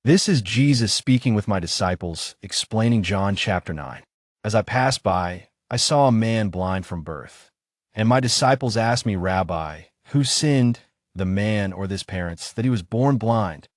This is Jesus speaking with my disciples, explaining John chapter 9. As I passed by, I saw a man blind from birth. And my disciples asked me, Rabbi, who sinned, the man or his parents, that he was born blind?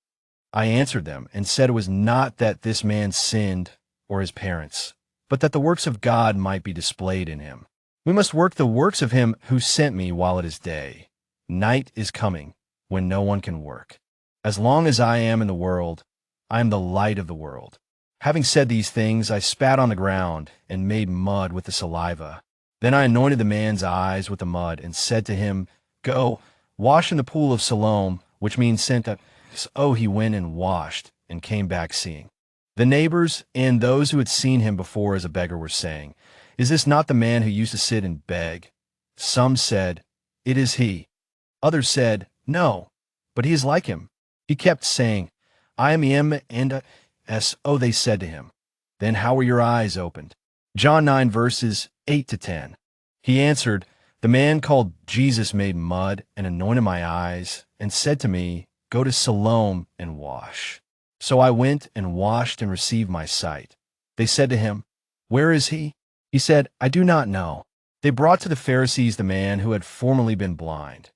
I answered them and said it was not that this man sinned or his parents, but that the works of God might be displayed in him. We must work the works of him who sent me while it is day. Night is coming, when no one can work. As long as I am in the world, I am the light of the world. Having said these things, I spat on the ground and made mud with the saliva. Then I anointed the man's eyes with the mud and said to him, Go, wash in the pool of Siloam, which means sent. So he went and washed and came back seeing. The neighbors and those who had seen him before as a beggar were saying, Is this not the man who used to sit and beg? Some said, It is he. Others said, No, but he is like him. He kept saying, I am him, and so they said to him, Then how were your eyes opened? John 9 verses 8 to 10. He answered, The man called Jesus made mud and anointed my eyes and said to me, Go to Siloam and wash. So I went and washed and received my sight. They said to him, Where is he? He said, I do not know. They brought to the Pharisees the man who had formerly been blind.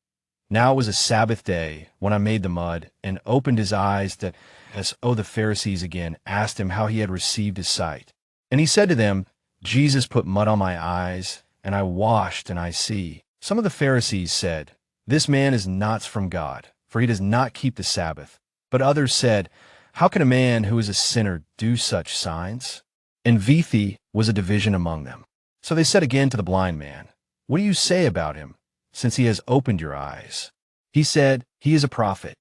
Now it was a Sabbath day when I made the mud and opened his eyes that, the Pharisees again asked him how he had received his sight. And he said to them, Jesus put mud on my eyes, and I washed, and I see. Some of the Pharisees said, This man is not from God, for he does not keep the Sabbath. But others said, How can a man who is a sinner do such signs? And Vithi was a division among them. So they said again to the blind man, What do you say about him, since he has opened your eyes? He said, He is a prophet.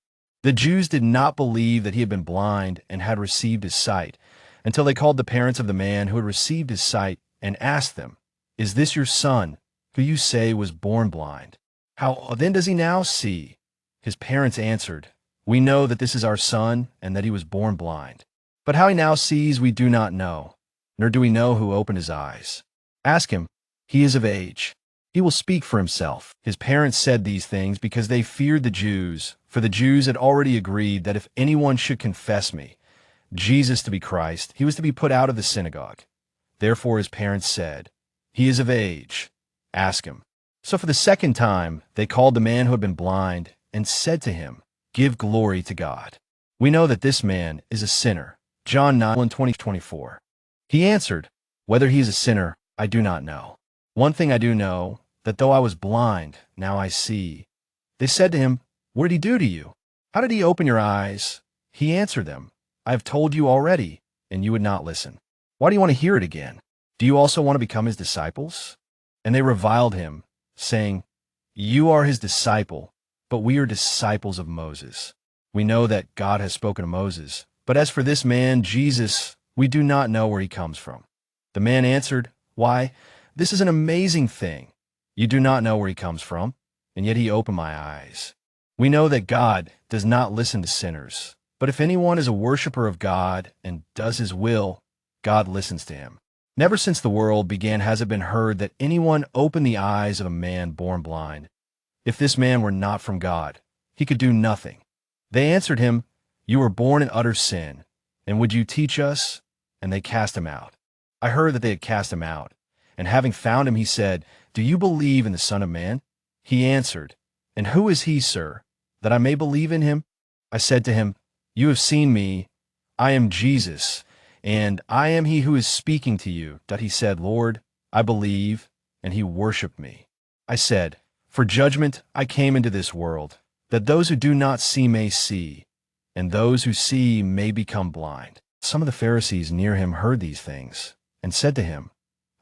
The Jews did not believe that he had been blind and had received his sight, until they called the parents of the man who had received his sight and asked them, Is this your son, who you say was born blind? How then does he now see? His parents answered, We know that this is our son and that he was born blind. But how he now sees we do not know, nor do we know who opened his eyes. Ask him, he is of age. He will speak for himself. His parents said these things because they feared the Jews, for the Jews had already agreed that if anyone should confess me, Jesus to be Christ, he was to be put out of the synagogue. Therefore his parents said, He is of age. Ask him. So for the second time they called the man who had been blind and said to him, Give glory to God. We know that this man is a sinner. John 9:20-24. He answered, Whether he is a sinner, I do not know. One thing I do know, that though I was blind, now I see. They said to him, What did he do to you? How did he open your eyes? He answered them, I have told you already, and you would not listen. Why do you want to hear it again? Do you also want to become his disciples? And they reviled him, saying, You are his disciple, but we are disciples of Moses. We know that God has spoken to Moses, but as for this man, Jesus, we do not know where he comes from. The man answered, Why, this is an amazing thing. You do not know where he comes from, and yet he opened my eyes. We know that God does not listen to sinners, but if anyone is a worshiper of God and does his will, God listens to him. Never since the world began has it been heard that anyone opened the eyes of a man born blind. If this man were not from God, he could do nothing. They answered him, You were born in utter sin, and would you teach us? And they cast him out. I heard that they had cast him out. And having found him, he said, Do you believe in the Son of Man? He answered, And who is he, sir, that I may believe in him? I said to him, You have seen me. I am Jesus, and I am he who is speaking to you. That he said, Lord, I believe, and he worshipped me. I said, For judgment I came into this world, that those who do not see may see, and those who see may become blind. Some of the Pharisees near him heard these things, and said to him,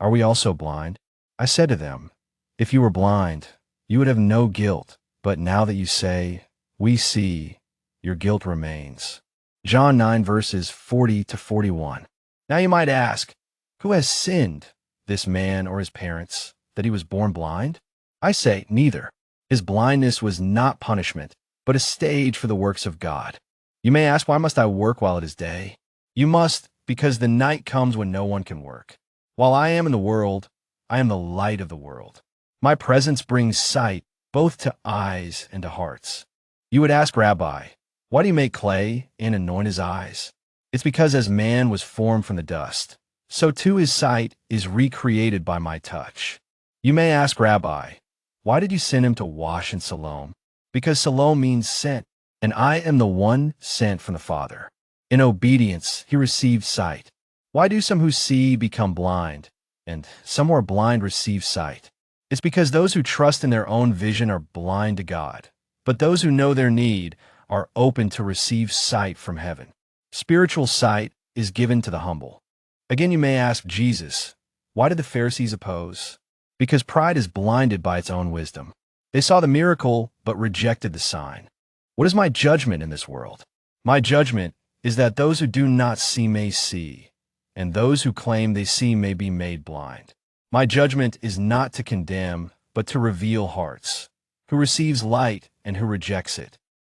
Are we also blind? I said to them, If you were blind, you would have no guilt, but now that you say, We see, your guilt remains. John 9 verses 40-41. Now you might ask, Who has sinned, this man or his parents, that he was born blind? I say, neither. His blindness was not punishment, but a stage for the works of God. You may ask, Why must I work while it is day? You must, because the night comes when no one can work. While I am in the world, I am the light of the world. My presence brings sight both to eyes and to hearts. You would ask, Rabbi, Why do you make clay and anoint his eyes? It's because as man was formed from the dust, so too his sight is recreated by my touch. You may ask, Rabbi, why did you send him to wash in Siloam? Because Siloam means sent, and I am the one sent from the Father. In obedience, he received sight. Why do some who see become blind, and some who are blind receive sight? It's because those who trust in their own vision are blind to God, but those who know their need are open to receive sight from heaven. Spiritual sight is given to the humble. Again, you may ask Jesus, why did the Pharisees oppose? Because pride is blinded by its own wisdom. They saw the miracle, but rejected the sign. What is my judgment in this world? My judgment is that those who do not see may see, and those who claim they see may be made blind. My judgment is not to condemn, but to reveal hearts. Who receives light and who rejects it?